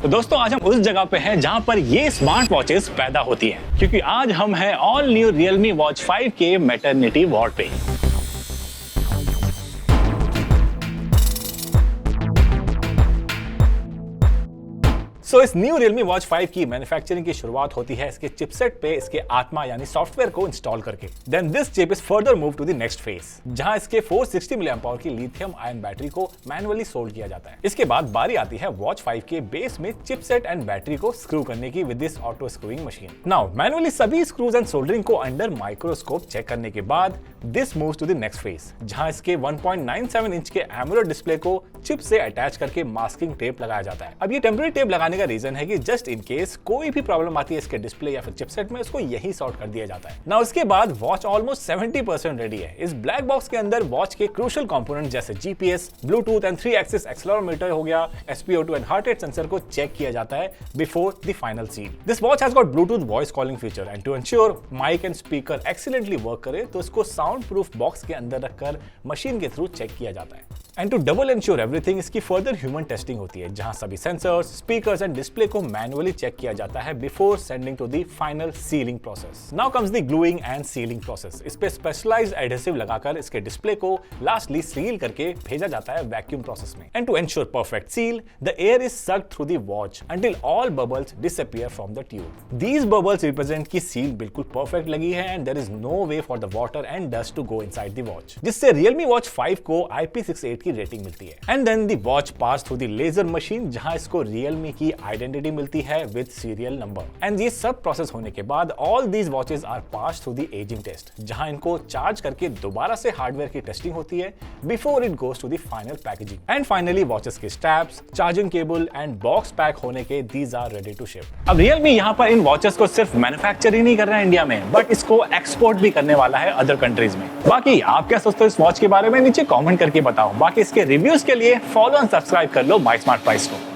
तो दोस्तों आज हम उस जगह पे हैं जहां पर ये स्मार्ट वॉचेस पैदा होती हैं, क्योंकि आज हम हैं ऑल न्यू Realme Watch 5 के मैटरनिटी वार्ड पे। इस न्यू Realme Watch 5 की मैन्युफैक्चरिंग की शुरुआत होती है इसके चिपसेट पे इसके आत्मा यानी सॉफ्टवेयर को इंस्टॉल करके। Then this chip is further move to the next phase, जहां इसके 460 mAh की लिथियम आयन बैटरी को मैनुअली सोल्ड किया जाता है। इसके बाद बारी आती है Watch 5 के बेस में चिपसेट एंड बैटरी को स्क्रू करने की with this auto screwing machine. Now manually सभी स्क्रूज एंड सोल्डरिंग को अंडर माइक्रोस्कोप चेक करने के बाद this moves to the next phase, जहां इसके 1.97 इंच के एमोलेड डिस्प्ले को चिप से अटैच करके मास्किंग टेप लगाया जाता है। अब ये टेम्परेरी टेप लगाने का रीजन है कि जस्ट इन केस कोई भी प्रॉब्लम आती है इसके डिस्प्ले या फिर चिपसेट में, उसको यही सॉर्ट कर दिया जाता है। ना उसके बाद वॉच ऑलमोस्ट 70% रेडी है। इस ब्लैक बॉक्स के अंदर वॉच के क्रूशियल कंपोनेंट जैसे GPS, Bluetooth and 3 axis accelerometer हो गया, SpO2 and heart rate sensor को चेक किया जाता है before the final seal. This watch has got Bluetooth voice calling feature and to ensure mic and speaker excellently work करे तो इसको sound proof box के अंदर रखकर मशीन के थ्रू चेक किया जाता है। And to double ensure everything इसकी फर्दर ह्यूमन टेस्टिंग होती है, जहां सभी सेंसर्स, स्पीकर्स एंड डिस्प्ले को मैनुअली चेक किया जाता है before sending to the final sealing process. Now comes the gluing and sealing process. इस पे स्पेशलाइज्ड एडहेसिव लगाकर इसके डिस्प्ले को लास्टली सील करके भेजा जाता है वैक्यूम प्रोसेस में। And to ensure perfect seal, the air is sucked through the watch until all bubbles disappear from the tube. These bubbles represent की सील बिल्कुल परफेक्ट लगी है and there is no way for the water and dust to go inside the watch, जिससे Realme Watch 5 को IP68 की rating मिलती है। And then the watch pass through the laser machine, जहां इसको Realme की आइडेंटिटी मिलती है विद सीरियल नंबर। एंड ये सब प्रोसेस होने के बाद all these watches are pass through the aging test, जहां इनको चार्ज करके दोबारा से हार्डवेयर की टेस्टिंग होती है before it goes to the final packaging. And finally watches के straps, charging cable and box pack होने के these are ready to ship. अब Realme यहाँ पर इन वॉचेस को सिर्फ मैन्युफैक्चर ही नहीं कर रहा है इंडिया में, बट इसको एक्सपोर्ट भी करने वाला है अदर कंट्रीज में। बाकी आप क्या सोचते हो इस वॉच के बारे में नीचे कमेंट करके बताओ। बाकी इसके रिव्यूज के लिए फॉलो एंड सब्सक्राइब कर लो माय स्मार्ट प्राइस को।